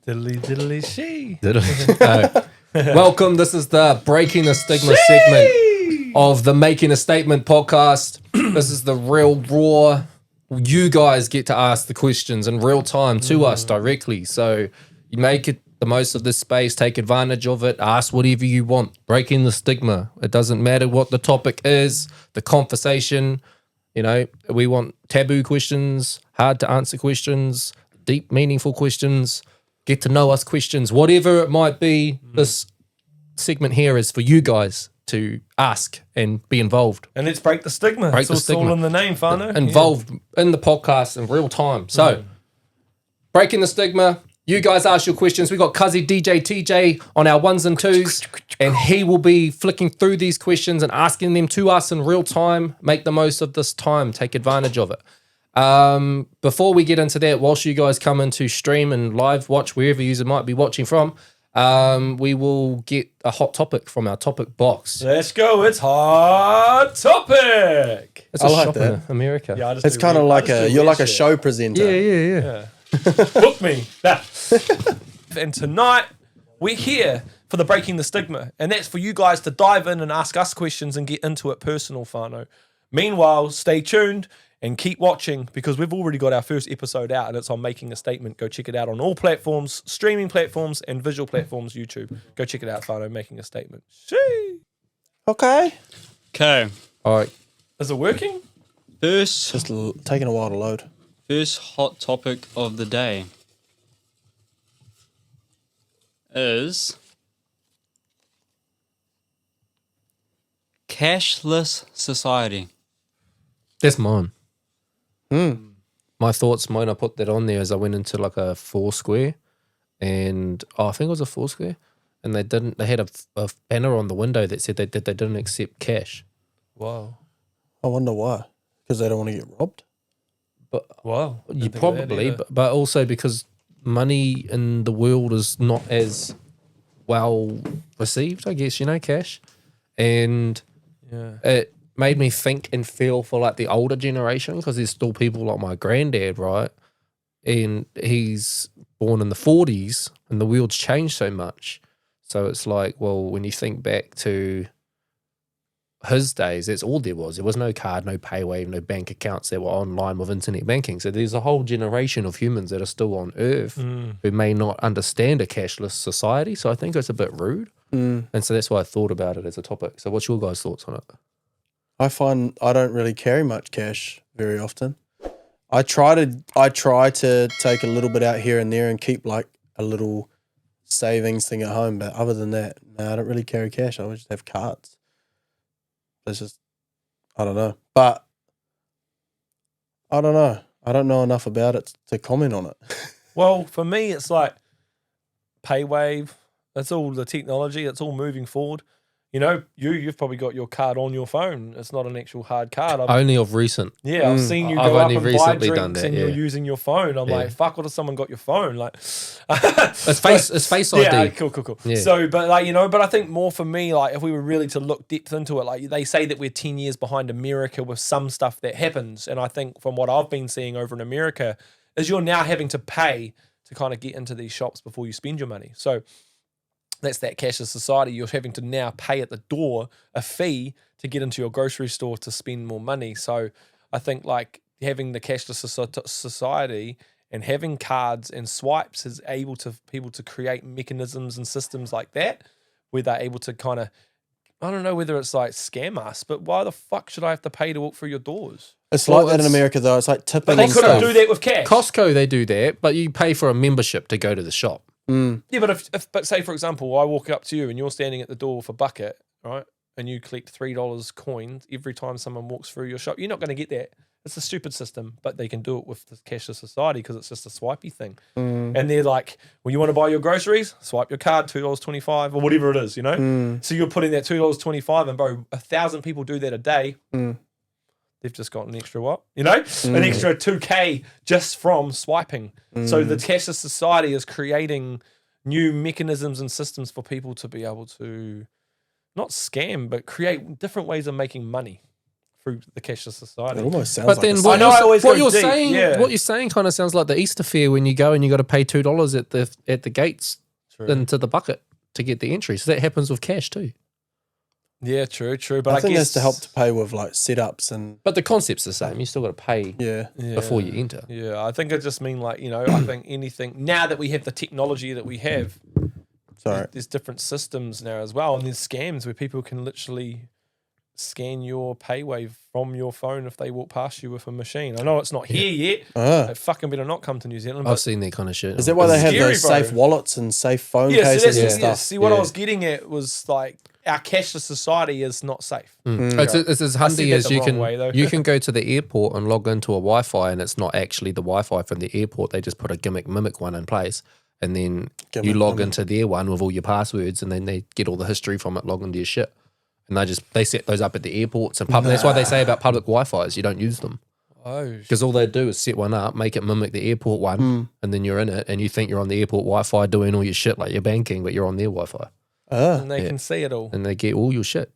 Diddly diddly she. Welcome. This is the Breaking the Stigma segment of the Making a Statement podcast. This is the real raw. You guys get to ask the questions in real time to us directly. So you make it the most of this space, take advantage of it, ask whatever you want. Breaking the stigma. It doesn't matter what the topic is, the conversation. You know, we want taboo questions, hard to answer questions, deep, meaningful questions, get to know us questions, whatever it might be. This segment here is for you guys to ask and be involved. And let's break the stigma. It's all in the name, whānau. Involved in the podcast in real time. So, breaking the stigma. You guys ask your questions. We got Cuzzy DJ TJ on our ones and twos, and he will be flicking through these questions and asking them to us in real time. Make the most of this time. Take advantage of it. Before we get into that, whilst you guys come into stream and live watch wherever you might be watching from, we will get a hot topic from our topic box. Let's go. It's hot topic. It's I a like shop that. in America. Yeah, I just It's do kind of weird- like I just do you're weird like a shit. show presenter. Yeah. Book me. And tonight we're here for the Breaking the Stigma, and that's for you guys to dive in and ask us questions and get into it personal, whānau. Meanwhile, stay tuned and keep watching because we've already got our first episode out and it's on Making a Statement. Go check it out on all platforms, streaming platforms and visual platforms, YouTube. Go check it out, whānau, Making a Statement. Shee. Okay. Okay, All right. Is it working? first Just taking a while to load. hot topic of the day is cashless society. That's mine. My thoughts when I put that on there is I went into like a Foursquare and I think it was a Foursquare and they had a banner on the window that said they didn't accept cash. Wow. I wonder why. Because they don't want to get robbed. But Wow. you probably, but also because money in the world is not as well received, I guess, cash. And Yeah. it made me think and feel for like the older generation because there's still people like my granddad, right? And he's born in the 40s and the world's changed so much. So it's like, well, when you think back to his days, that's all there was. There was no card, no paywave, no bank accounts that were online with internet banking. So there's a whole generation of humans that are still on Earth who may not understand a cashless society. So I think it's a bit rude. And so that's why I thought about it as a topic. So what's your guys' thoughts on it? I find I don't really carry much cash very often. I try to take a little bit out here and there and keep like a little savings thing at home. But other than that, no, I don't really carry cash. I would just have cards. It's just, I don't know. But I don't know. I don't know enough about it to comment on it. Well, for me, it's like paywave. That's all the technology. It's all moving forward. You've probably got your card on your phone. It's not an actual hard card. Only of recent. I've seen you I've go up only and buy recently drinks done that, and you're yeah. using your phone. I'm Yeah. like, fuck, what if someone got your phone? Like, It's face ID. yeah, cool. Yeah. So, but but I think more for me, like if we were really to look depth into it, like they say that we're 10 years behind America with some stuff that happens. And I think from what I've been seeing over in America is you're now having to pay to kind of get into these shops before you spend your money. So that's that cashless society. You're having to now pay at the door a fee to get into your grocery store to spend more money. So I think like having the cashless society and having cards and swipes is able to people to create mechanisms and systems like that where they're able to kind of, I don't know whether it's like scam us, but why the fuck should I have to pay to walk through your doors? It's Well, like that in it's- America though. It's like tipping But they and couldn't stuff. do that with cash. Costco, they do that, but you pay for a membership to go to the shop. Yeah, but but say for example, I walk up to you and you're standing at the door with a bucket, right? And you collect $3 coins every time someone walks through your shop. You're not going to get that. It's a stupid system, but they can do it with the cashless society because it's just a swipey thing. And they're like, well, you want to buy your groceries? Swipe your card, $2.25 or whatever it is, So you're putting that $2.25 and bro, 1,000 people do that a day. They've just got an extra what? An extra $2K just from swiping. So the cashless society is creating new mechanisms and systems for people to be able to not scam, but create different ways of making money through the cashless It society. almost sounds But like then a what, I know I always what go you're deep, saying, yeah. what you're saying, kind of sounds like the Easter fair when you go and you got to pay $2 at the gates True. into the bucket to get the entry. So that happens with cash too. Yeah, true. But I I think guess that's to help to pay with like setups and But the concept's the same. You still got to pay yeah. before you enter. Yeah, I think it just mean like, I think anything now that we have the technology that we have, Sorry. there's different systems now as well, and there's scams where people can literally scan your paywave from your phone if they walk past you with a machine. I know it's not here yet. Ah. It fucking better not come to New Zealand. I've But seen that kind of shit. Is that why they have scary, those bro. safe wallets and safe phone yeah, so cases that's and Yeah. stuff? See, what I Yeah. was getting at was like our cashless society is not safe. It's as I said handy that as the you wrong can. way, though. You can go to the airport and log into a Wi-Fi, and it's not actually the Wi-Fi from the airport. They just put a gimmick mimic one in place, and then you Gimmick log mimic. into their one with all your passwords, and then they get all the history from it, log into your shit, and they set those up at the airports and public. That's why they say about public Wi-Fi's, you don't use them Oh, because all they do is set one up, make it mimic the airport one, and then you're in it, and you think you're on the airport Wi-Fi doing all your shit like your banking, but you're on their Wi-Fi, Ah. and they can see it all. and they get all your shit.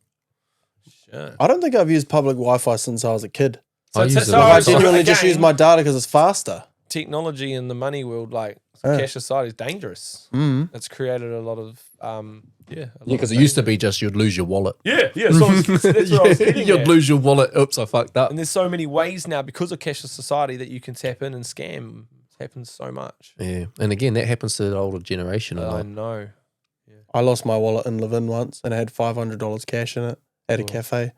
Sure. I don't think I've used public Wi-Fi since I was a kid. I use it so all I the time. genuinely just again, use my data because it's faster. technology in the money world, like Yeah. cash society, is dangerous. Mm. It's created a lot of Yeah, because it used to be just you'd lose your wallet. Yeah. So that's what I was getting You'd at. lose your wallet. Oops, I fucked up. And there's so many ways now because of cashless society that you can tap in and scam. It happens so much. Yeah, and again, that happens to the older generation a I lot. know. I lost my wallet in Levin once and it had $500 cash in it at a cafe.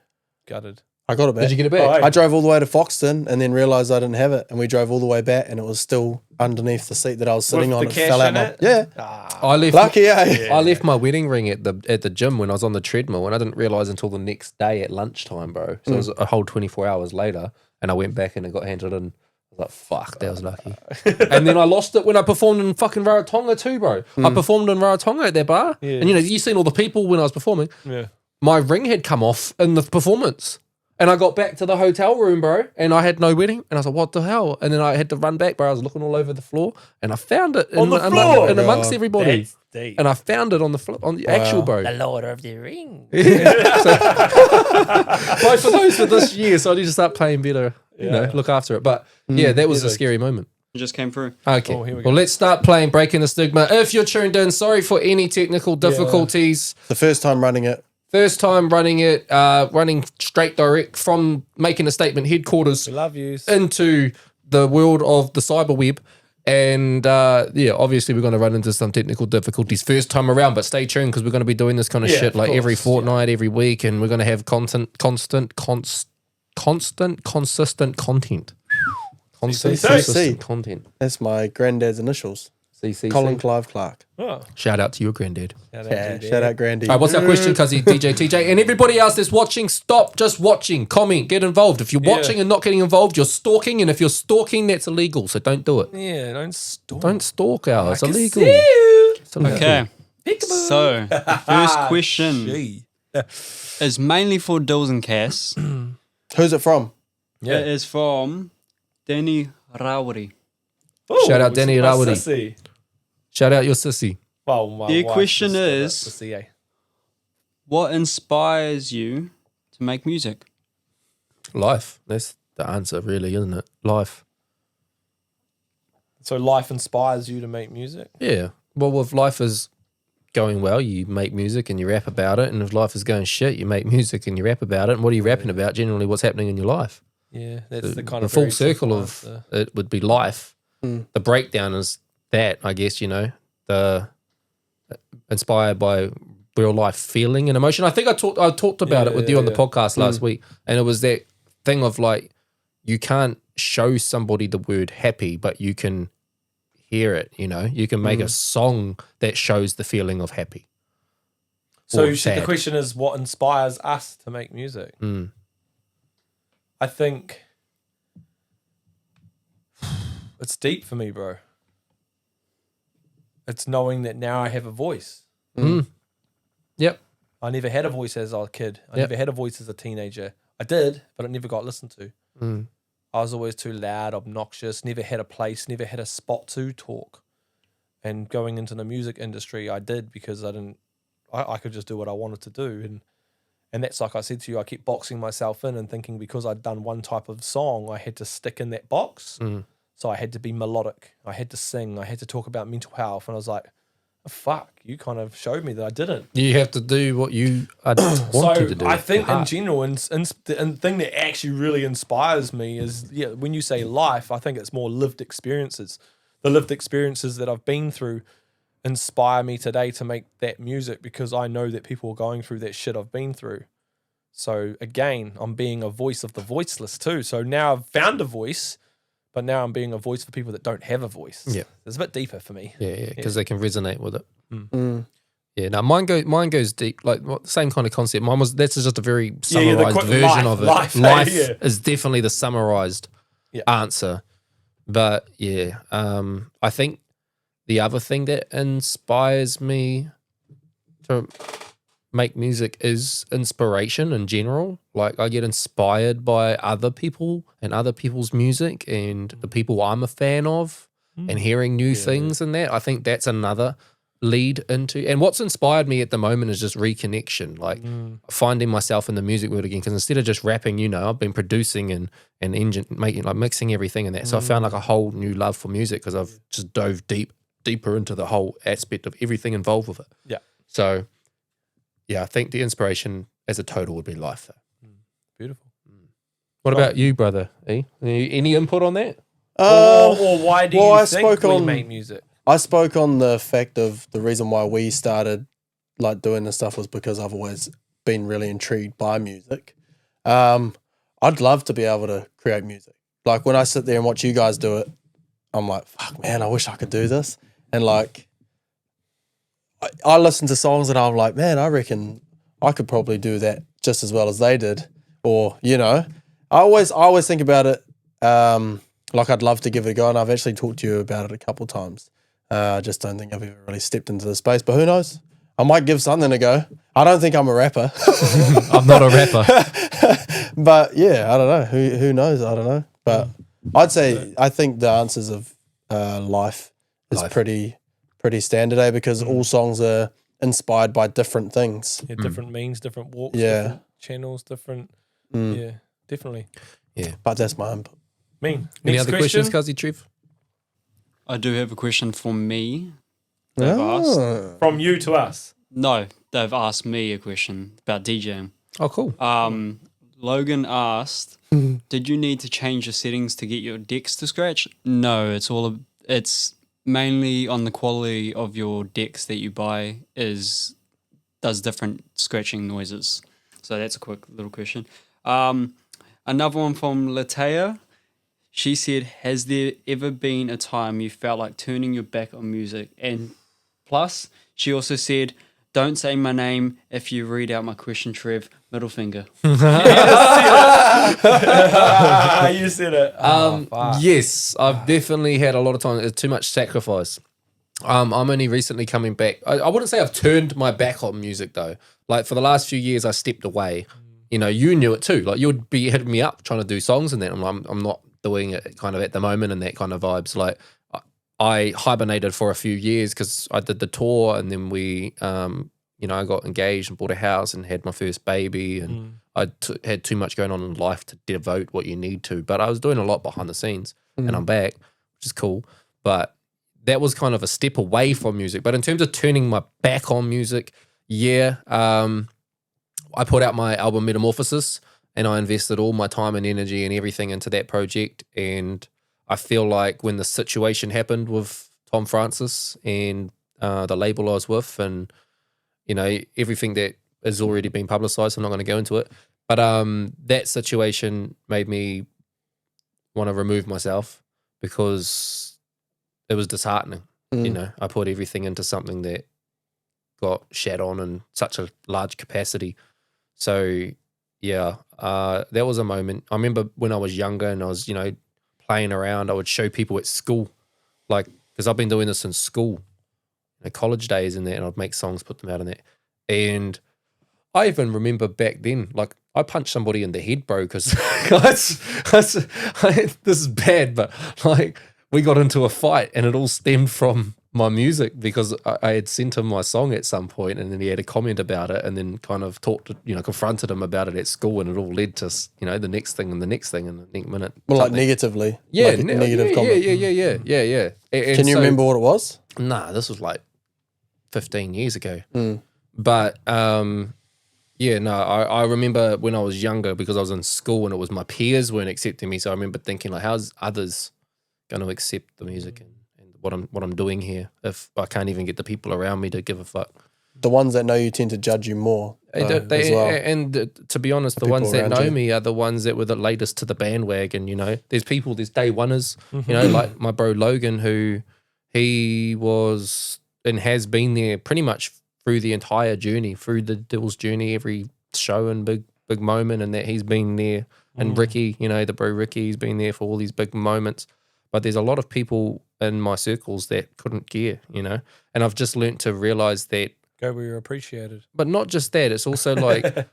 Gutted. I got it back. Did you get it back? Oh, hey. I drove all the way to Foxton and then realised I didn't have it, and we drove all the way back, and it was still underneath the seat that I was sitting With on. the It cash fell out in my it? yeah. I left. Lucky, eh? I left my wedding ring at the gym when I was on the treadmill, and I didn't realize until the next day at lunchtime, bro. So it was a whole 24 hours later, and I went back and it got handed in. I was like, "Fuck, that was lucky." And then I lost it when I performed in fucking Rarotonga too, bro. I performed in Rarotonga at their bar, Yeah. and you seen all the people when I was performing. Yeah. My ring had come off in the performance. And I got back to the hotel room, bro, and I had no wedding. And I was like, what the hell? And then I had to run back, bro. I was looking all over the floor, and I found it On the floor? and amongst God. everybody. That's deep. And I found it on the actual, bro. The Lord of the Ring. Both of those for this year, so I need to start playing better, look after it. But yeah, that was a scary moment. It just came through. Okay, Oh, here we well, go. let's start playing Breaking the Stigma. If you're tuned in, sorry for any technical difficulties. The first time running it. First time running it, running straight direct from Making a Statement headquarters We love you. into the world of the cyber web. And obviously we're going to run into some technical difficulties first time around, but stay tuned because we're going to be doing this kind of Yeah, shit of like every course, fortnight, every week, and we're going to have consistent content. Consistent content. That's my granddad's initials. CCC. Colin Clive Clark. Oh, Shout out to your granddad. Yeah, shout out Grandy. All right, what's our question, Cuzzy, DJ, TJ? And everybody else that's watching, stop just watching. Comment, get involved. If you're watching and not getting involved, you're stalking. And if you're stalking, that's illegal. So don't do it. Yeah, don't stop. Don't stalk ours. It's I can illegal. see you. It's illegal. Okay. So, the first question Gee. is mainly for Dilz and Cass. Who's it from? Yeah. It is from Danny Rawari. Ooh, Shout out Danny my Rawari. sissy. Shout out your sissy. Well, my The wife question still is- sissy, eh? What inspires you to make music? Life. That's the answer, really, isn't it? Life. So life inspires you to make music? Yeah. Well, if life is going well, you make music and you rap about it. And if life is going shit, you make music and you rap about it. And what are you rapping about? Generally, what's happening in your life. Yeah, that's the kind The of full very circle simple of answer. it would be life. The breakdown is that, I guess, the inspired by real life feeling and emotion. I think I talked about it with you on the podcast last week, and it was that thing of like, you can't show somebody the word happy, but you can hear it. You can make a song that shows the feeling of happy. So or the sad. question is, what inspires us to make music? I think it's deep for me, bro. It's knowing that now I have a voice. Yep. I never had a voice as a kid. I Yep. never had a voice as a teenager. I did, but it never got listened to. I was always too loud, obnoxious, never had a place, never had a spot to talk. And going into the music industry, I did because I could just do what I wanted to do. And that's like I said to you, I keep boxing myself in and thinking because I'd done one type of song, I had to stick in that box. So I had to be melodic. I had to sing. I had to talk about mental health. And I was like, oh, fuck, you kind of showed me that I didn't. You have to do what you wanted to do. I think in general, and the thing that actually really inspires me is, when you say life, I think it's more lived experiences. The lived experiences that I've been through inspire me today to make that music because I know that people are going through that shit I've been through. So again, I'm being a voice of the voiceless too. So now I've found a voice, but now I'm being a voice for people that don't have a voice. Yeah. It's a bit deeper for me. Yeah, because they can resonate with it. Yeah, no, mine goes deep, like the same kind of concept. That's just a very summarized version of it. Life is definitely the summarized answer. But yeah, I think the other thing that inspires me to make music is inspiration in general. Like I get inspired by other people and other people's music and the people I'm a fan of and hearing new things and that. I think that's another lead into. And what's inspired me at the moment is just reconnection, like finding myself in the music world again. Because instead of just rapping, I've been producing and mixing everything and that. So I found like a whole new love for music because I've just dove deeper into the whole aspect of everything involved with it. Yeah. So yeah, I think the inspiration as a total would be life though. Beautiful. What about you, brother? Any input on that? Or why do you think we make music? I spoke on the fact of the reason why we started like doing this stuff was because I've always been really intrigued by music. I'd love to be able to create music. Like when I sit there and watch you guys do it, I'm like, fuck man, I wish I could do this. And like, I listen to songs and I'm like, man, I reckon I could probably do that just as well as they did. Or, I always think about it like I'd love to give it a go. And I've actually talked to you about it a couple of times. I just don't think I've ever really stepped into the space. But who knows? I might give something a go. I don't think I'm a rapper. I'm not a rapper. But yeah, I don't know. Who knows? I don't know. But I'd say I think the answers of life is pretty standard, because all songs are inspired by different things. Yeah, different means, different walks, different channels, different. Yeah, definitely. Yeah, but that's my input. Any other questions, Kazi Trev? I do have a question for me. They've asked. From you to us? No, they've asked me a question about DJing. Oh, cool. Logan asked, did you need to change your settings to get your decks to scratch? No, it's mainly on the quality of your decks that you buy does different scratching noises. So that's a quick little question. Another one from Latea. She said, has there ever been a time you felt like turning your back on music? And plus, she also said, don't say my name if you read out my question, Trev. Middle finger. You said it. Yes, I've definitely had a lot of time. It's too much sacrifice. I'm only recently coming back. I wouldn't say I've turned my back on music though. Like for the last few years, I stepped away. You knew it too. Like you'd be hitting me up trying to do songs and that. I'm not doing it kind of at the moment and that kind of vibes. Like I hibernated for a few years because I did the tour and then we, I got engaged and bought a house and had my first baby and I had too much going on in life to devote what you need to. But I was doing a lot behind the scenes and I'm back, which is cool. But that was kind of a step away from music. But in terms of turning my back on music, I put out my album Metamorphosis and I invested all my time and energy and everything into that project. And I feel like when the situation happened with Tom Francis and the label I was with and, everything that has already been publicized, I'm not going to go into it. But that situation made me want to remove myself because it was disheartening. I put everything into something that got shat on in such a large capacity. So, that was a moment. I remember when I was younger and I was, playing around, I would show people at school, like, because I've been doing this since school, college days and that, and I'd make songs, put them out in that. And I even remember back then, like, I punched somebody in the head, bro, because this is bad, but like, we got into a fight and it all stemmed from my music because I had sent him my song at some point, and then he had a comment about it, and then kind of confronted him about it at school, and it all led to the next thing and the next thing, and the next minute. Well, like negatively. Yeah, like a negative comment. Yeah. Can you remember what it was? Nah, this was like 15 years ago. But I remember when I was younger because I was in school and it was my peers weren't accepting me. So I remember thinking like, how's others going to accept the music and what I'm doing here if I can't even get the people around me to give a fuck? The ones that know you tend to judge you more. As well. And to be honest, the ones that know me are the ones that were the latest to the bandwagon. There's day oneers. Like my bro Logan, who he was and has been there pretty much through the entire journey, through the Dilz journey, every show and big moment, and that he's been there. And Ricky, the bro Ricky, he's been there for all these big moments. But there's a lot of people in my circles that couldn't care, and I've just learnt to realize that. Go where you're appreciated. But not just that, it's also like,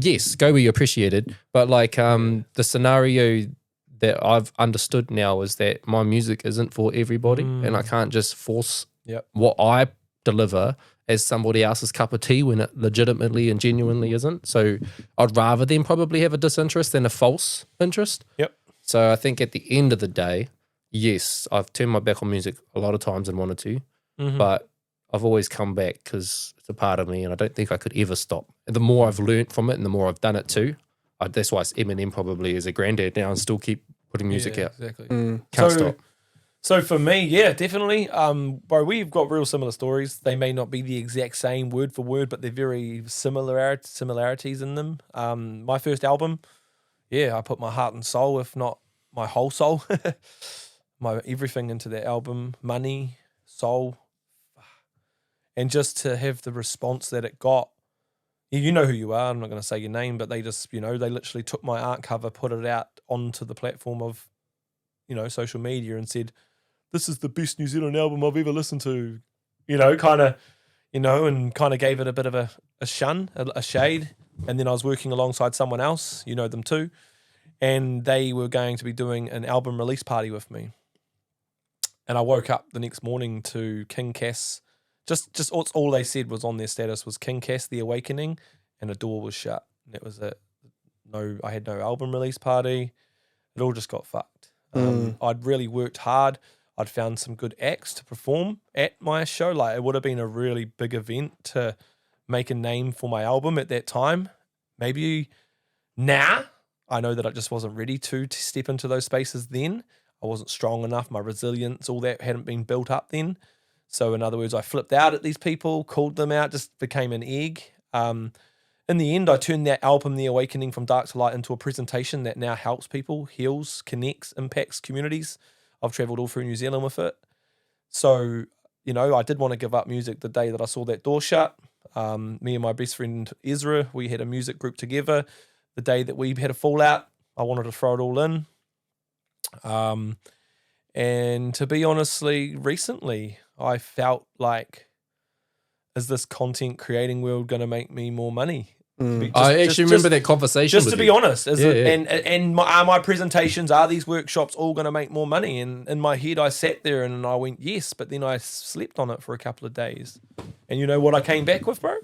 yes, go where you're appreciated. But like the scenario that I've understood now is that my music isn't for everybody, and I can't just force what I deliver as somebody else's cup of tea when it legitimately and genuinely isn't. So I'd rather them probably have a disinterest than a false interest. Yep. So I think at the end of the day, yes, I've turned my back on music a lot of times and wanted to, but I've always come back because it's a part of me and I don't think I could ever stop. And the more I've learnt from it and the more I've done it too, that's why Eminem probably is a granddad now and still keep putting music out. Exactly. Can't stop. So for me, yeah, definitely. Bro, we've got real similar stories. They may not be the exact same word for word, but they're very similarities in them. My first album, I put my heart and soul, if not my whole soul, my everything into that album, money, soul, and just to have the response that it got. You know who you are. I'm not going to say your name, but they just, they literally took my art cover, put it out onto the platform of, social media and said, this is the best New Zealand album I've ever listened to, and kind of gave it a bit of a shun, a shade. And then I was working alongside someone else, you know them too, and they were going to be doing an album release party with me. And I woke up the next morning to King Cass. Just all they said was on their status was King Cass, The Awakening, and a door was shut. And that was it. I had no album release party. It all just got fucked. I'd really worked hard. I'd found some good acts to perform at my show. Like, it would have been a really big event to make a name for my album at that time. Maybe now I know that I just wasn't ready to step into those spaces then. I wasn't strong enough. My resilience, all that hadn't been built up then. So in other words, I flipped out at these people, called them out, just became an egg. In the end, I turned that album, The Awakening from Dark to Light, into a presentation that now helps people, heals, connects, impacts communities. I've traveled all through New Zealand with it. So, I did want to give up music the day that I saw that door shut. Me and my best friend Ezra, we had a music group together. The day that we had a fallout, I wanted to throw it all in. And to be honestly, recently, I felt like, is this content creating world going to make me more money? I actually remember that conversation. Just to be honest, and my presentations, are these workshops all going to make more money? And in my head, I sat there and I went, yes, but then I slept on it for a couple of days. And you know what I came back with, bro?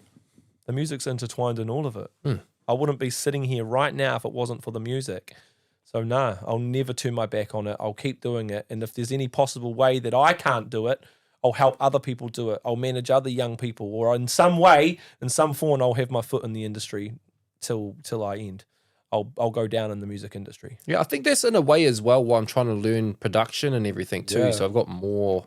The music's intertwined in all of it. I wouldn't be sitting here right now if it wasn't for the music. So nah, I'll never turn my back on it. I'll keep doing it. And if there's any possible way that I can't do it, I'll help other people do it. I'll manage other young people, or in some way, in some form, I'll have my foot in the industry till I end. I'll go down in the music industry. Yeah, I think that's in a way as well why I'm trying to learn production and everything too. Yeah. So I've got more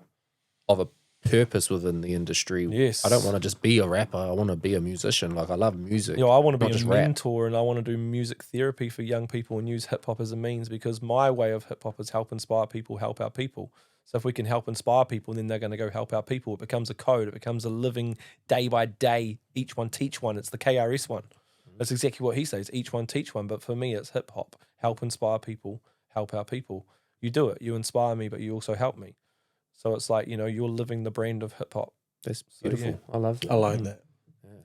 of a purpose within the industry. Yes. I don't want to just be a rapper. I want to be a musician. Like, I love music. I want to be a mentor, and I want to do music therapy for young people and use hip hop as a means, because my way of hip hop is help inspire people, help our people. So if we can help inspire people, then they're going to go help our people. It becomes a code. It becomes a living day by day. Each one teach one. It's the KRS one. That's exactly what he says. Each one teach one. But for me, it's hip hop. Help inspire people. Help our people. You do it. You inspire me, but you also help me. So it's like, you're living the brand of hip hop. That's beautiful. Yeah. I love that. I like that.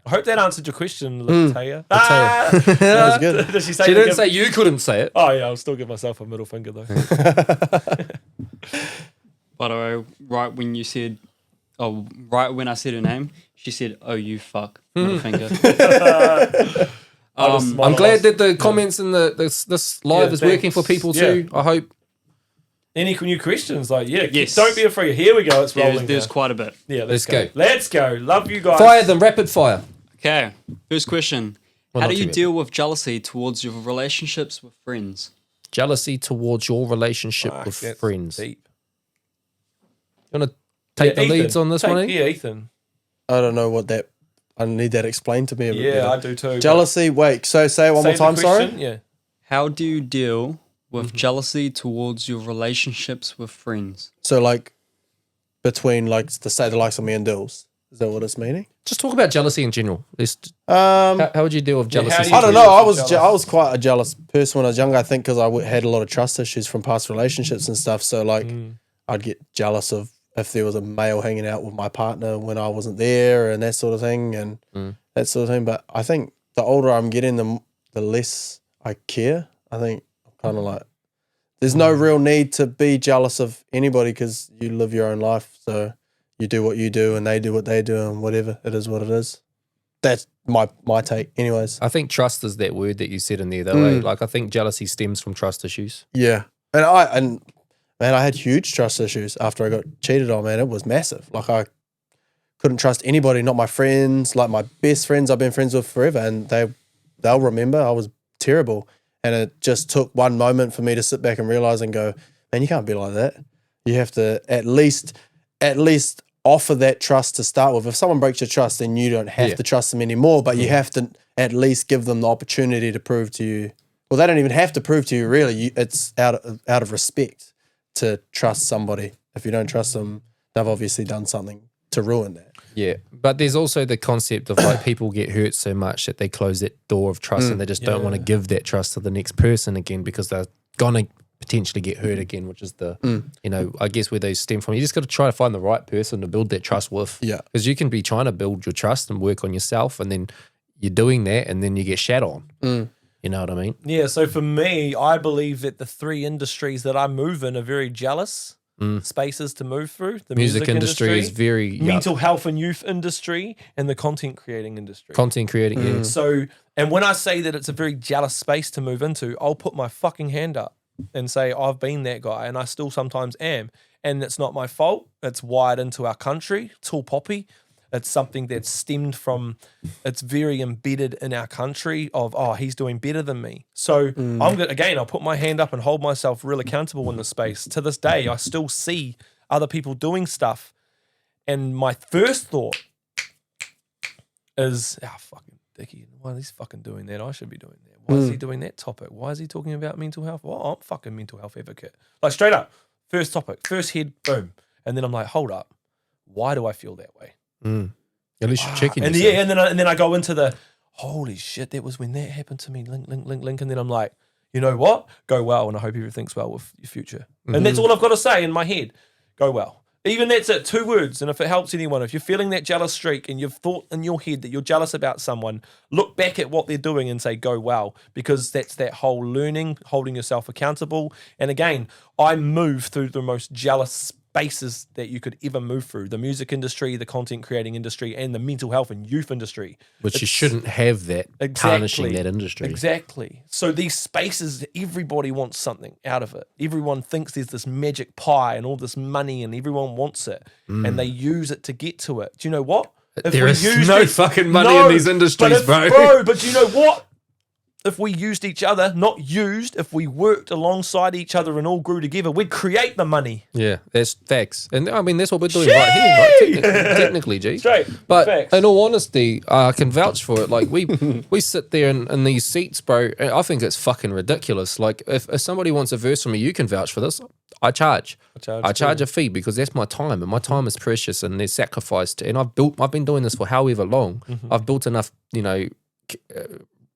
I hope that answered your question, Taya. That was good. Did she say she didn't say you couldn't say it. Oh yeah, I'll still give myself a middle finger though. By the way, right when you said right when I said her name, she said, "Oh, you fuck," middle finger. I'm glad that the comments in this live is working for thanks. people too. I hope. Any new questions? Yes. Don't be afraid. Here we go. It's rolling. There's now. quite a bit. Yeah, Let's go. Let's go. Love you guys. Fire them, rapid fire. Okay, first question. Well, How not do you too bad. deal with jealousy towards your relationships with friends? Jealousy towards your relationship Fuck, with that's friends. deep. You want to take the Ethan, leads on this one? Eh? Yeah, Ethan. I don't know what that. I need that explained to me a bit Yeah, better. I do too. Jealousy. Wait. So say it one more time. Sorry. Yeah. How do you deal with jealousy towards your relationships with friends? So like between like the likes of me and Dilz. Is that what it's meaning? Just talk about jealousy in general. Um, How would you deal with jealousy? how do you I don't deal know. with jealous? I was quite a jealous person when I was younger. I think because had a lot of trust issues from past relationships and stuff. So like, I'd get jealous of if there was a male hanging out with my partner when I wasn't there and that sort of thing and that sort of thing. But I think the older I'm getting, the less I care. I think I'm kind of like, there's no real need to be jealous of anybody because you live your own life. So you do what you do and they do what they do and whatever, it is what it is. That's my take anyways. I think trust is that word that you said in there though. Eh? Like I think jealousy stems from trust issues. Yeah. And man, I had huge trust issues after I got cheated on, man. It was massive. Like I couldn't trust anybody, not my friends, like my best friends I've been friends with forever. And they'll remember I was terrible. And it just took one moment for me to sit back and realize and go, man, you can't be like that. You have to at least offer that trust to start with. If someone breaks your trust, then you don't have to trust them anymore, but you have to at least give them the opportunity to prove to you. Well, they don't even have to prove to you, really. It's out of respect to trust somebody. If you don't trust them, they've obviously done something to ruin that. Yeah, but there's also the concept of like people get hurt so much that they close that door of trust and they just don't want to give that trust to the next person again because they're gonna potentially get hurt again, which is the you know, I guess where those stem from. You just got to try to find the right person to build that trust with. Yeah, because you can be trying to build your trust and work on yourself, and then you're doing that, and then you get shat on. You know what I mean? Yeah, so for me, I believe that the three industries that I move in are very jealous spaces to move through. The Music industry is very mental health and youth industry, and the content creating industry. content creating. Yeah. So, and when I say that it's a very jealous space to move into, I'll put my fucking hand up and say I've been that guy, and I still sometimes am. And it's not my fault. It's wired into our country. It's all poppy. It's something that's stemmed from, it's very embedded in our country of, oh, he's doing better than me. So I'm gonna, again, I'll put my hand up and hold myself real accountable in this space. To this day, I still see other people doing stuff. And my first thought is, fucking Dickie, why is he fucking doing that? I should be doing that. Why is he doing that topic? Why is he talking about mental health? Well, I'm fucking mental health advocate. Like straight up, first topic, first head, boom. And then I'm like, hold up. Why do I feel that way? At least you're checking And yourself. yeah, and then I go into the holy shit, that was when that happened to me. Link. And then I'm like, you know what? Go well, and I hope everything's well with your future. And that's all I've got to say in my head. Go well. Even that's it, 2 words. And if it helps anyone, if you're feeling that jealous streak and you've thought in your head that you're jealous about someone, look back at what they're doing and say, go well, because that's that whole learning, holding yourself accountable. And again, I move through the most jealous spaces that you could ever move through: the music industry, the content creating industry, and the mental health and youth industry. Which you shouldn't have that tarnishing that industry. Exactly. So these spaces, everybody wants something out of it. Everyone thinks there's this magic pie and all this money and everyone wants it and they use it to get to it. Do you know what? If There we is used no fucking money in these industries, but bro. But do you know what? If we used each other, not used, if we worked alongside each other and all grew together, we'd create the money. Yeah, that's facts. And I mean, that's what we're doing right here, right? Technically, G. Straight. But Facts. in all honesty, I can vouch for it. Like, we sit there in these seats, bro, and I think it's fucking ridiculous. Like, if somebody wants a verse from me, you can vouch for this. I charge a fee because that's my time, and my time is precious, and there's sacrifice to, and I've been doing this for however long. I've built enough,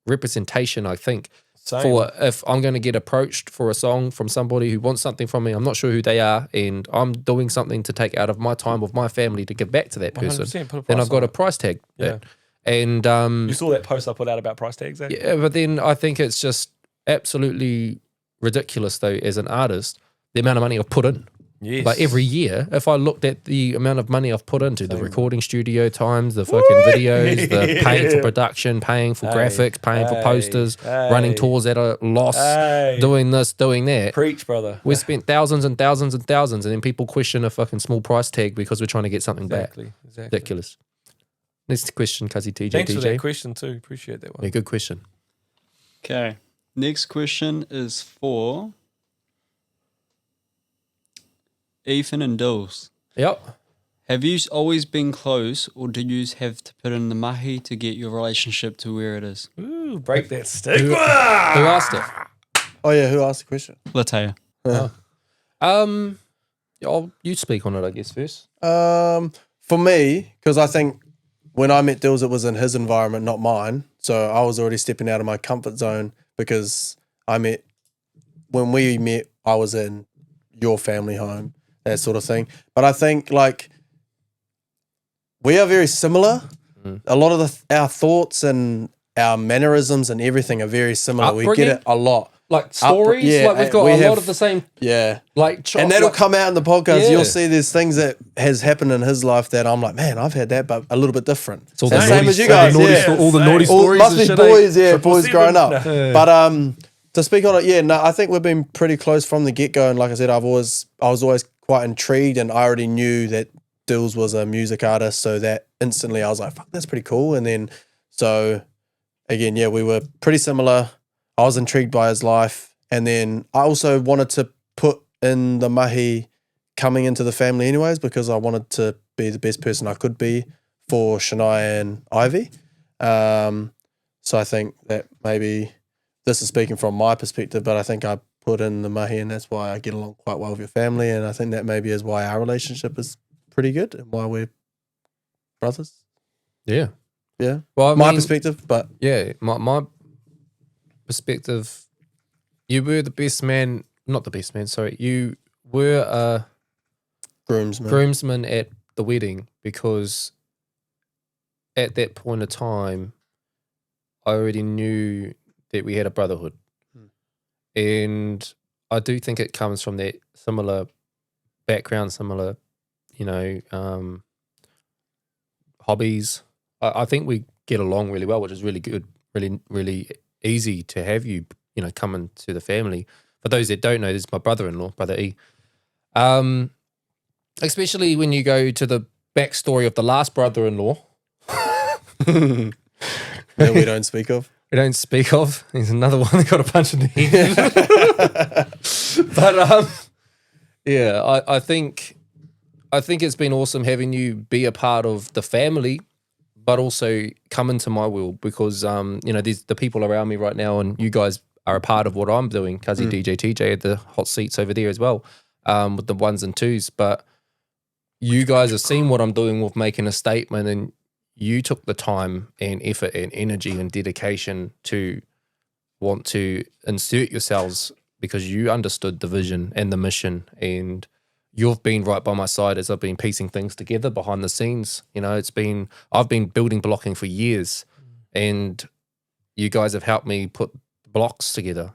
representation, I think, for if I'm going to get approached for a song from somebody who wants something from me, I'm not sure who they are, and I'm doing something to take out of my time with my family to give back to that person, 100%, put a then price I've got on a it. price tag. Yeah. And You saw that post I put out about price tags, eh? yeah, but then I think it's just absolutely ridiculous though, as an artist, the amount of money I've put in. Yes. Like every year, if I looked at the amount of money I've put into the recording studio times, the fucking videos, the paying for production, paying for graphics, paying for posters, running tours at a loss, doing this, doing that. Preach, brother. We spent thousands and thousands and thousands, and then people question a fucking small price tag because we're trying to get something back. Exactly. Ridiculous. Next question, Cuzzy TJ. Thanks for DJ. that question too. Appreciate that one. Yeah, good question. Okay. Next question is for Ethan and Dilz. Yep. Have you always been close, or did you have to put in the mahi to get your relationship to where it is? Ooh, break that stigma. Who asked it? Oh yeah, who asked the question? Latea. You speak on it, I guess, first. For me, because I think when I met Dilz, it was in his environment, not mine. So I was already stepping out of my comfort zone because when we met, I was in your family home, that sort of thing. But I think like we are very similar. A lot of our thoughts and our mannerisms and everything are very similar. We get it a lot. Like stories, like we've got a lot of the same. Yeah, like and that'll come out in the podcast. Yeah. You'll see there's things that has happened in his life that I'm like, man, I've had that, but a little bit different. It's all the the same naughty as you stuff, guys. the naughty Yeah, sto- all the naughty stories. must and be shit, boys, yeah, Triple boys seven. growing up. No. But to speak on it, yeah, no, I think we've been pretty close from the get go. And like I said, I was always quite intrigued, and I already knew that Dilz was a music artist, so that instantly I was like, fuck, that's pretty cool. And then so again, yeah, we were pretty similar. I was intrigued by his life. And then I also wanted to put in the mahi coming into the family anyways, because I wanted to be the best person I could be for Shania and Ivy. So I think that maybe this is speaking from my perspective, but I think I put in the mahi, and that's why I get along quite well with your family. And I think that maybe is why our relationship is pretty good and why we're brothers. Yeah. Yeah. Well, I My mean, perspective, but yeah, my perspective. You were the best man, not the best man. Sorry, you were a groomsman at the wedding, because at that point of time, I already knew that we had a brotherhood. And I do think it comes from that similar background, similar, hobbies. I think we get along really well, which is really good, really, really easy to have you, come into the family. For those that don't know, this is my brother-in-law, Brother E. Especially when you go to the backstory of the last brother-in-law. that we don't speak of. We don't speak of. There's another one that got a punch in the head. But yeah, I think it's been awesome having you be a part of the family, but also come into my world, because there's the people around me right now, and you guys are a part of what I'm doing. Cuzzy DJ TJ at the hot seats over there as well, with the ones and twos. But you guys have seen what I'm doing with making a statement, and you took the time and effort and energy and dedication to want to insert yourselves, because you understood the vision and the mission, and you've been right by my side as I've been piecing things together behind the scenes. I've been building blocking for years, and you guys have helped me put blocks together,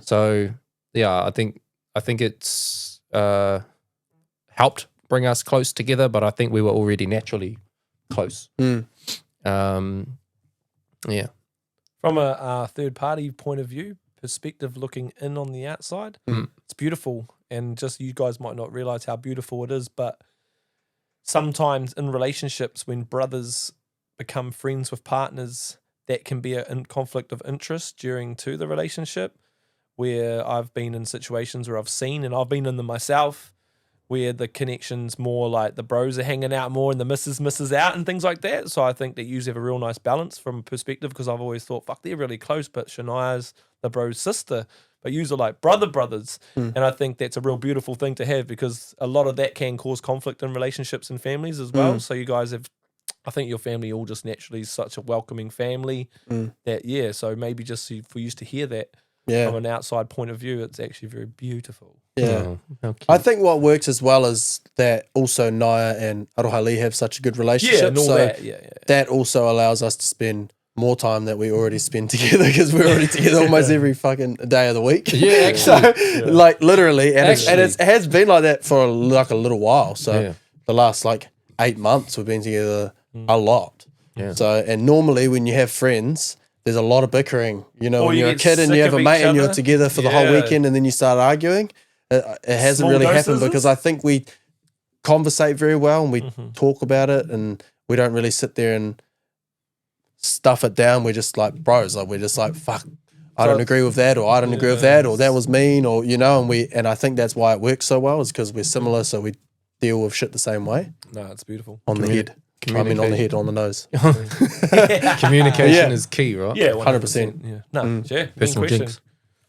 So yeah, I think it's helped bring us close together, but I think we were already naturally close. Yeah. From a third party point of view, perspective, looking in on the outside, it's beautiful. And just you guys might not realize how beautiful it is, but sometimes in relationships, when brothers become friends with partners, that can be a conflict of interest during the relationship, where I've been in situations where I've seen, and I've been in them myself, where the connection's more like the bros are hanging out more and the misses out and things like that. So I think that you have a real nice balance from a perspective, because I've always thought, fuck, they're really close, but Shania's the bro's sister, but yous are like brothers. And I think that's a real beautiful thing to have, because a lot of that can cause conflict in relationships and families as well. So you guys I think your family all just naturally is such a welcoming family that, yeah, so maybe just for you to hear that from an outside point of view, it's actually very beautiful. Yeah. Oh, I think what works as well is that also Naya and Arohali have such a good relationship. Yeah, and all so that. Yeah. that also allows us to spend more time that we already spend together because we're already together almost every fucking day of the week. Yeah, So like literally, and it has been like that for like a little while. So the last like 8 months we've been together a lot. Yeah. So and normally when you have friends, there's a lot of bickering. You know, Or when you you're a get kid and sick you have of a each mate and you're other. together for the whole Yeah. weekend and then you start arguing. It hasn't Small really doses? happened because I think we conversate very well and we talk about it and we don't really sit there and stuff it down. We're just like bros. Like we're just like, fuck, I don't agree with that, or I don't agree with that, or that was mean, or you know, and I think that's why it works so well, is because we're similar, so we deal with shit the same way. No, it's beautiful. On the head. I mean on the head, on the nose. Communication is key, right? Yeah, 100%. Yeah. No, yeah. Good Personal question. jinx.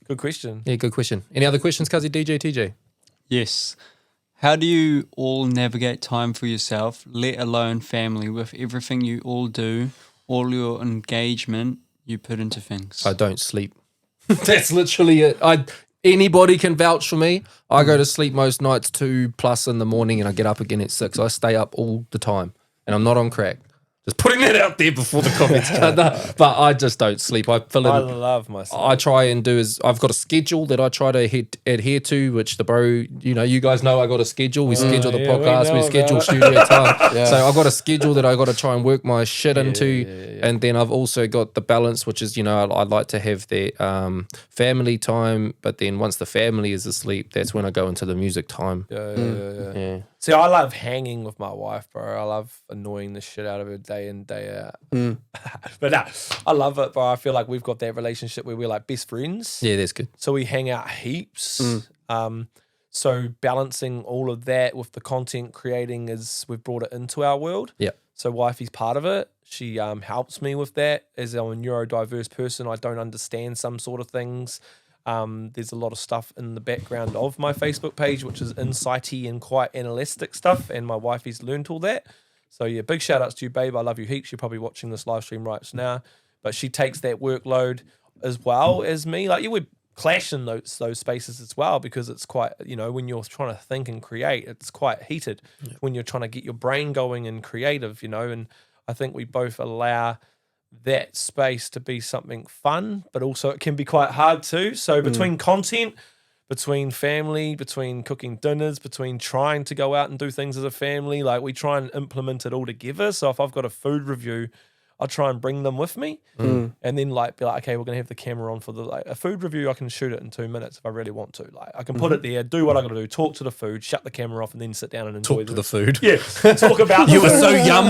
Good question. Yeah, good question. Any other questions, Cuzzy, DJ, TJ? Yes. How do you all navigate time for yourself, let alone family, with everything you all do, all your engagement you put into things? I don't sleep. That's literally it. Anybody can vouch for me. I go to sleep most nights 2+ in the morning and I get up again at 6. I stay up all the time and I'm not on crack. Just putting that out there before the comments come. But I just don't sleep. I fill in. I love myself. I try and do is I've got a schedule that I try to adhere to, which the bro, you guys know I got a schedule. We schedule the yeah, we podcast, we know schedule about studio time. So I've got a schedule that I got to try and work my shit into. And then I've also got the balance, which is, I'd like to have that family time. But then once the family is asleep, that's when I go into the music time. Yeah. See, I love hanging with my wife, bro. I love annoying the shit out of her day in, day out. But nah, I love it, bro. I feel like we've got that relationship where we're like best friends. Yeah, that's good. So we hang out heaps. So balancing all of that with the content creating we've brought it into our world. Yeah. So wifey's part of it. She helps me with that. As I'm a neurodiverse person, I don't understand some sort of things. There's a lot of stuff in the background of my Facebook page, which is insighty and quite analytic stuff, and my wifey's learned all that. So yeah, big shout outs to you, babe. I love you heaps. You're probably watching this live stream right now, but she takes that workload as well as me. Like, you would clash in those spaces as well, because it's quite, when you're trying to think and create, it's quite heated when you're trying to get your brain going and creative, and I think we both allow that space to be something fun, but also it can be quite hard too. So between content, between family, between cooking dinners, between trying to go out and do things as a family, like we try and implement it all together. So if I've got a food review, I'll try and bring them with me, and then be like, okay, we're gonna have the camera on for a food review. I can shoot it in 2 minutes if I really want to. Like, I can put it there, do what I got to do, talk to the food, shut the camera off, and then sit down and enjoy Talk to the food. Yeah, talk about You were so yum.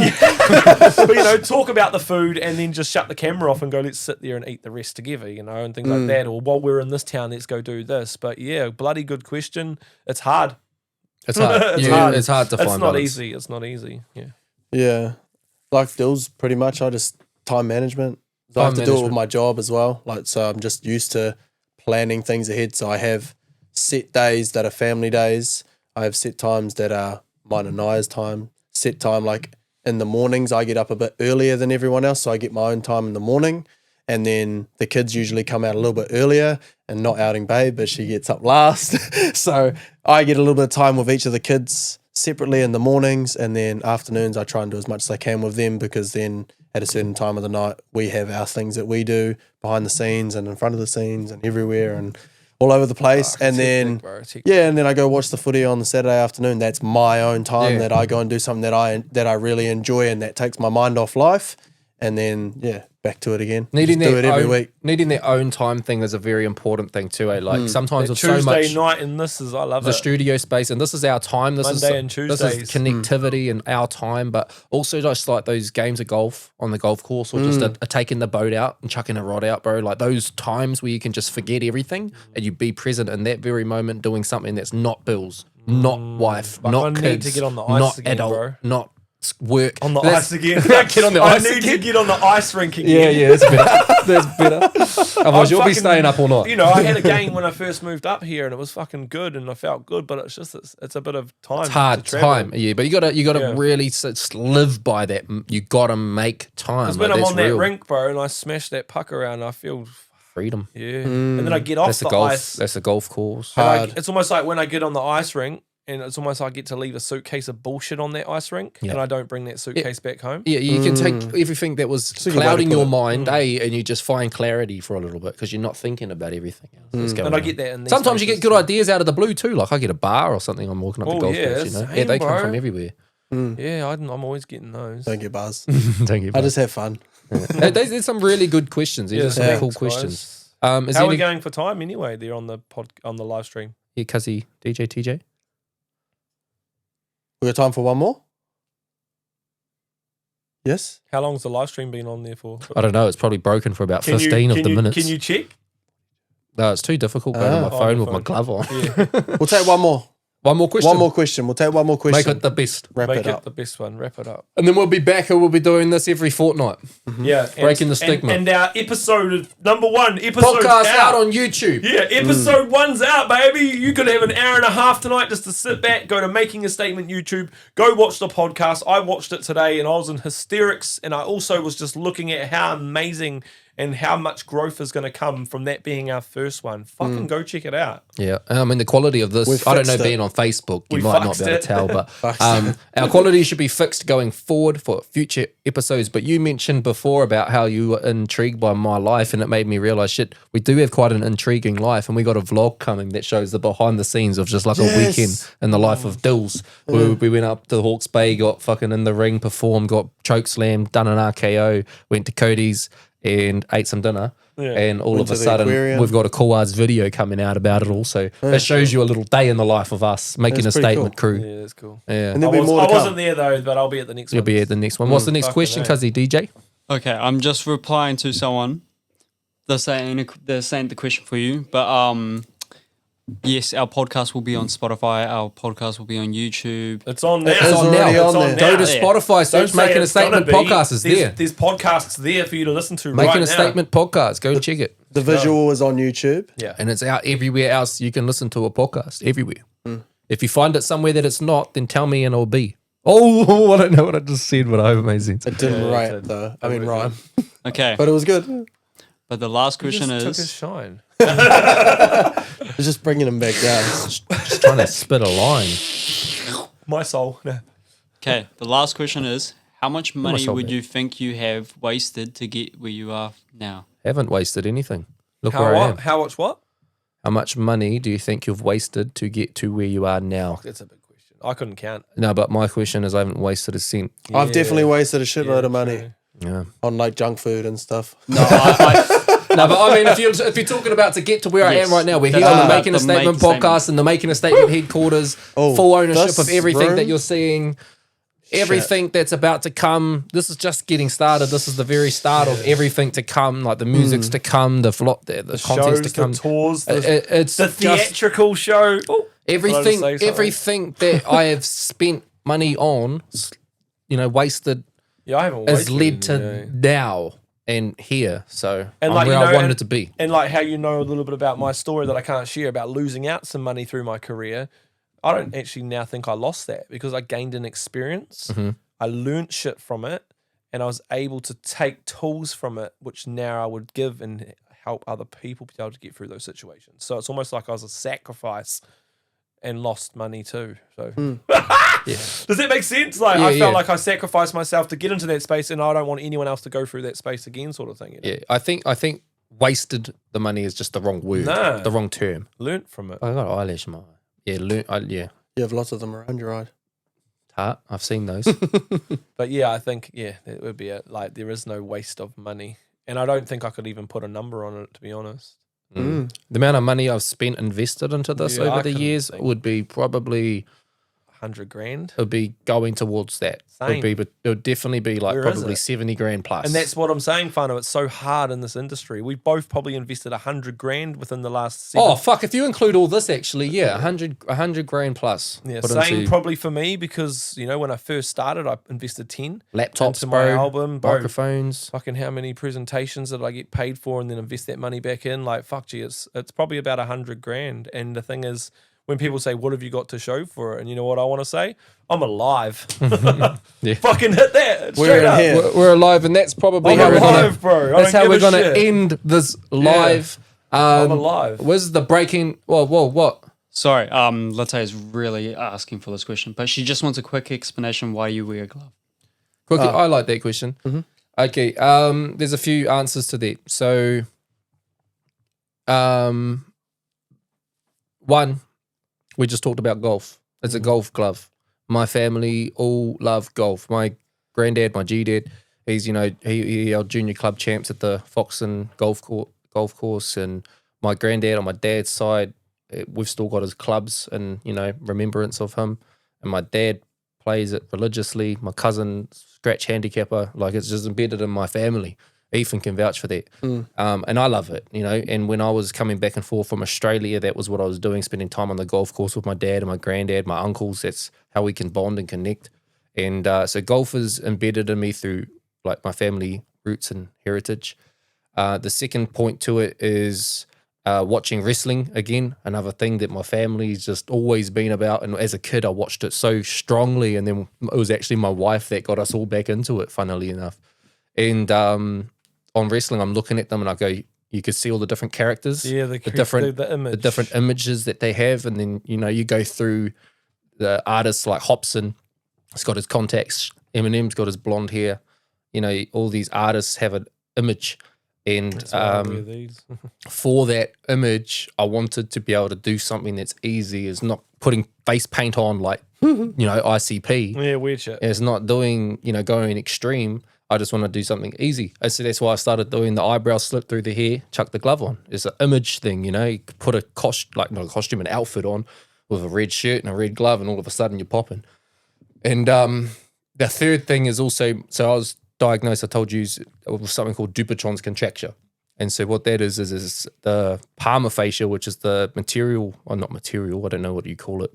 but talk about the food and then just shut the camera off and go, let's sit there and eat the rest together, and things like that. Or while we're in this town, let's go do this. But yeah, bloody good question. It's hard. It's hard. It's hard to find. It's not balance. easy. It's not easy. Yeah. Yeah. Like Dilz, pretty much I just time management. So I have to do it with my job as well. Like, so I'm just used to planning things ahead. So I have set days that are family days. I have set times that are mine and Naya's time. Set time, like in the mornings, I get up a bit earlier than everyone else. So I get my own time in the morning. And then the kids usually come out a little bit earlier, and not outing babe, but she gets up last. So I get a little bit of time with each of the kids separately in the mornings, and then afternoons I try and do as much as I can with them, because then at a certain time of the night we have our things that we do behind the scenes and in front of the scenes and everywhere and all over the place. And then and then I go watch the footy on the Saturday afternoon. That's my own time that I go and do something that I really enjoy, and that takes my mind off life. And then back to it again. Needing do it every own, week. Needing their own time thing is a very important thing too. Like sometimes with Tuesday so much night, and I love the it. studio space, and this is our time. This Monday and This is connectivity and our time, but also just like those games of golf on the golf course, or just a taking the boat out and chucking a rod out, bro. Like those times where you can just forget everything and you be present in that very moment, doing something that's not bills, not wife, not I kids, need to get on the ice not again, adult, bro. not work On the That's- ice again. Get on the ice I need again. to get on the ice rink again. Yeah, that's better. That's better. Otherwise, you'll be staying up all night. I had a game when I first moved up here, and it was fucking good, and I felt good. But it's just it's a bit of time. It's hard to travel. time, yeah. But you gotta really live by that. You gotta make time. Because when Like, I'm that's on that real. rink, bro, and I smash that puck around, I feel freedom. and then I get off That's the the golf. ice. That's the golf course. And it's almost like when I get on the ice rink, and it's almost like I get to leave a suitcase of bullshit on that ice rink, and I don't bring that suitcase back home. Yeah, you can take everything that was clouding your mind, and you just find clarity for a little bit because you're not thinking about everything else that's going And I on. get that. In these Sometimes you get places good too. ideas out of the blue too. Like I get a bar or something. I'm walking up the golf course. You know, same, they come bro. from everywhere. Yeah, I'm always getting those. Don't get buzz. Thank you. I just have fun. There's some really good questions. These are some thanks, cool guys. questions. Is How there are we any, going for time anyway? There on the live stream. yeah, Cuzzy, DJ, TJ? We got time for one more? Yes? How long's the live stream been on there for? I don't know. It's probably broken for about 15 of the minutes. Can you check? No, it's too difficult going to my phone with my glove on. Yeah. We'll take one more. One more question. One more question. We'll take one more question. Make it the best. Wrap Make it up. the best one. Wrap it up. And then we'll be back and we'll be doing this every fortnight. Yeah. Breaking the stigma. And our episode number 1 episode Podcast out on YouTube. Yeah, episode 1's out, baby. You could have an hour and a half tonight just to sit back, go to Making a Statement YouTube, go watch the podcast. I watched it today and I was in hysterics, and I also was just looking at how amazing and how much growth is going to come from that being our first one. Fucking go check it out. Yeah, I mean the quality of this. We've I don't know. fixed it. Being on Facebook, you We might not fixed be able it. to tell, but our quality should be fixed going forward for future episodes. But you mentioned before about how you were intrigued by my life, and it made me realize, shit, we do have quite an intriguing life, and we got a vlog coming that shows the behind the scenes of just like a Yes. weekend in the life of Dilz. We went up to Hawke's Bay, got fucking in the ring, performed, got choke slammed, done an RKO, went to Cody's and ate some dinner. Yeah. And all Went of to a the sudden, aquarium. we've got a cool ass video coming out about it also. That shows you a little day in the life of us making That's a pretty statement, cool. crew. Yeah, that's cool. Yeah. And there'll be more I to come. wasn't there though, but I'll be at the next You'll one. be at the next one. What's the next fucking question, A. Cuzzy DJ? Okay, I'm just replying to someone. This ain't the question for you, but yes, our podcast will be on Spotify. Our podcast will be on YouTube. It's on now. It's already on there. Go to Yeah. Spotify, search Don't say Making a it's gonna Statement be. podcast is There's- there. There's podcasts there for you to listen to Making right a now. Statement podcast. Go and check it. The visual is on YouTube. Yeah. And it's out everywhere else you can listen to a podcast. Everywhere. If you find it somewhere that it's not, then tell me and it'll be. Oh, I don't know what I just said, but I hope it made sense. It didn't Yeah, write it did. though. I mean rhyme. Okay, But it was good. but the last question Just took his is shine. It's just bringing him back down. Just trying to spit a line. My soul. okay. The last question is: how much money soul would back. you think you have wasted to get where you are now? Haven't wasted anything. Look where I am. How much what? How much money do you think you've wasted to get to where you are now? That's a big question. I couldn't count. No, but my question is I haven't wasted a cent. I've definitely wasted a shitload of money true. Yeah. on like junk food and stuff. No, I No, but I mean, if you're talking about to get to where I Yes. am right now, we're here That's on the about Making a the Statement Make a Statement. podcast and the Making a Statement headquarters, Oh, full ownership this of everything room? that you're seeing, everything that's about to come. This is just getting started. This is the very start of everything to come, like the music's to come, the content's Shows, to come. the tours, It's the just theatrical show. Oh, everything, Did I just say something? everything that I have spent money on, wasted, yeah, I haven't. has wasted led to any, yeah. now and here. So And I'm like, where you I know, wanted and- to be. And like how you know a little bit about my story that I can't share about losing out some money through my career. I don't actually now think I lost that because I gained an experience. Mm-hmm. I learnt shit from it, and I was able to take tools from it, which now I would give and help other people be able to get through those situations. So it's almost like I was a sacrifice and lost money too. So does that make sense? Like Yeah, I felt yeah. like I sacrificed myself to get into that space, and I don't want anyone else to go through that space again, sort of thing. You know? Yeah, I think wasted the money is just the wrong word, No. the wrong term. Learnt from it. I got an eyelash in my eye. Yeah, yeah. You have lots of them around your eye. Tart, I've seen those. But yeah, I think it would be like there is no waste of money, and I don't think I could even put a number on it, to be honest. The amount of money I've spent invested into this Yeah, I over the couldn't years think. would be probably 100 grand, it would be going towards that. Same. It would definitely be like Where is probably it? 70 grand plus. and that's what I'm saying, Fano. It's so hard in this industry. We both probably invested 100 grand within the last 7. oh fuck! If you include all this, actually, yeah, 100 grand plus. yeah, put same into probably for me because when I first started, I invested 10 laptops, into my bro, album, bro. microphones. Fucking how many presentations did I get paid for and then invest that money back in? Like, fuck, gee, it's probably about 100 grand. And the thing is, when people say, what have you got to show for it? And you know what I want to say? I'm alive. Yeah. Fucking hit that. We're Straight in up. here. We're alive, and that's probably I'm how we're alive, gonna. bro. I That's don't how give we're a gonna shit. end this live. I'm alive. Where's the breaking? Whoa! What? Sorry, Latte's really asking for this question, but she just wants a quick explanation why you wear a glove. Quickly, I like that question. Mm-hmm. Okay, there's a few answers to that. So, one, we just talked about golf. It's a golf glove. My family all love golf. My granddad, my G-dad, he's, he held junior club champs at the Foxton golf course. And my granddad on my dad's side, we've still got his clubs and, remembrance of him. And my dad plays it religiously. My cousin, scratch handicapper, like it's just embedded in my family. Ethan can vouch for that. And I love it, and when I was coming back and forth from Australia, that was what I was doing, spending time on the golf course with my dad and my granddad, my uncles. That's how we can bond and connect. And so golf is embedded in me through like my family roots and heritage. The second point to it is watching wrestling, again, another thing that my family's just always been about. And as a kid, I watched it so strongly. And then it was actually my wife that got us all back into it, funnily enough. And on wrestling, I'm looking at them and I go, you could see all the different characters, the different images that they have. And then, you go through the artists like Hobson, he's got his contacts, Eminem's got his blonde hair. All these artists have an image. And for that image, I wanted to be able to do something that's easy. It's not putting face paint on like, ICP. Yeah, weird shit. It's not doing, going extreme. I just want to do something easy. So that's why I started doing the eyebrow slit through the hair, chuck the glove on. It's an image thing, you could put a costume, an outfit on with a red shirt and a red glove, and all of a sudden you're popping. And the third thing is also, so I was diagnosed, I told you, with something called Dupuytren's contracture. And so what that is the palmar fascia, which is the material, or not material, I don't know what you call it,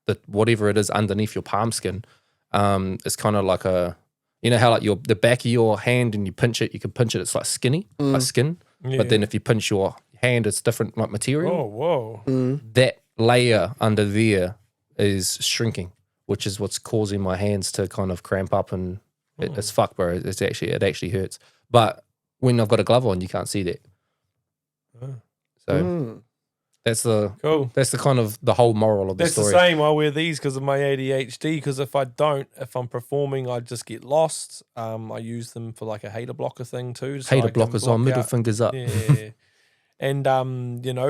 but whatever it is underneath your palm skin, it's kind of like a, how like the back of your hand and you pinch it, it's like skinny, like skin. Yeah. But then if you pinch your hand, it's different like material. Oh, whoa. That layer under there is shrinking, which is what's causing my hands to kind of cramp up, and it's fucked, bro. It actually hurts. But when I've got a glove on, you can't see that. So that's the kind of the whole moral of the story. That's the same. I wear these because of my ADHD, because if I'm performing, I just get lost. I use them for like a hater blocker thing too. So hater blockers on, middle fingers up. Yeah. And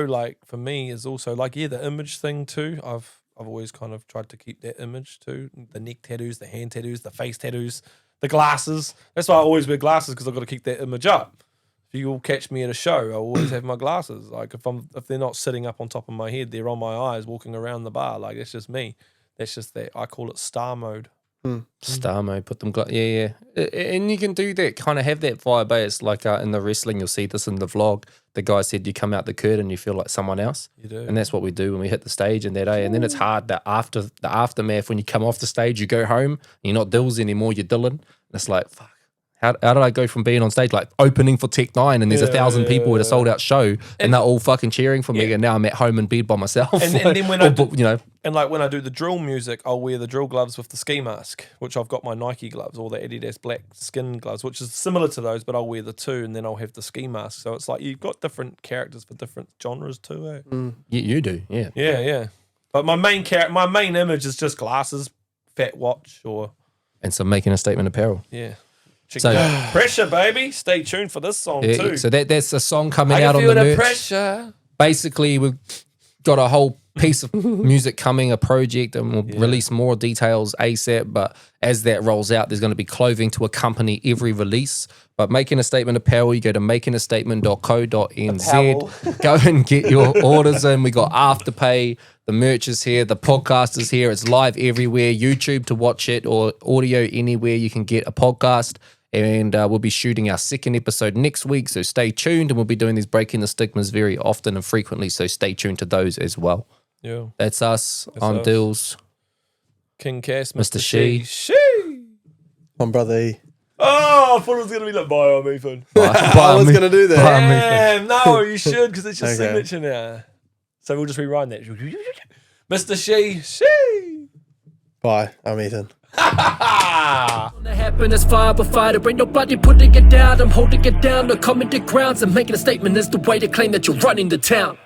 like for me is also like, the image thing too. I've always kind of tried to keep that image too. The neck tattoos, the hand tattoos, the face tattoos, the glasses. That's why I always wear glasses, because I've got to keep that image up. If you all catch me at a show, I always have my glasses. Like if they're not sitting up on top of my head, they're on my eyes walking around the bar. Like it's just me. That's just that. I call it star mode. Star mode, put them, yeah. And you can do that, kind of have that vibe. It's like in the wrestling, you'll see this in the vlog. The guy said you come out the curtain, you feel like someone else. You do. And that's what we do when we hit the stage in that day. And then it's hard, the aftermath, when you come off the stage, you go home, you're not Dilz anymore, you're Dylan. And it's like, fuck. How did I go from being on stage, like opening for Tech 9 and there's 1,000 people at a sold out show and they're all fucking cheering for me, and now I'm at home in bed by myself. And then when when I do the drill music, I'll wear the drill gloves with the ski mask, which I've got my Nike gloves, or the Adidas black skin gloves, which is similar to those, but I'll wear the two, and then I'll have the ski mask. So it's like you've got different characters for different genres too. Eh? You do, yeah. Yeah. But my main image is just glasses, fat watch, and some making a statement apparel. Yeah. So pressure, baby. Stay tuned for this song too. So that's a song coming out on the merch. Pressure. Basically, we've got a whole piece of music coming, a project, and we'll release more details ASAP. But as that rolls out, there's going to be clothing to accompany every release. But Making a Statement apparel, you go to makingastatement.co.nz. Go and get your orders in. We got Afterpay. The merch is here. The podcast is here. It's live everywhere. YouTube to watch it, or audio anywhere you can get a podcast. And we'll be shooting our second episode next week, so stay tuned. And we'll be doing these Breaking the Stigmas very often and frequently, so stay tuned to those as well. Yeah. That's us. I'm Dilz. King Cass, Mr. She. My brother E. Oh, I thought it was going to be like, bye, I'm Ethan. I was going to do that. Damn, no, you should, because it's your signature now. So we'll just rewrite that. Mr. She. Bye, I'm Ethan. Happiness fire but fighter, ain't nobody putting it down. I'm holding it down, no common grounds. I'm making a statement, is the way to claim that you're running the town.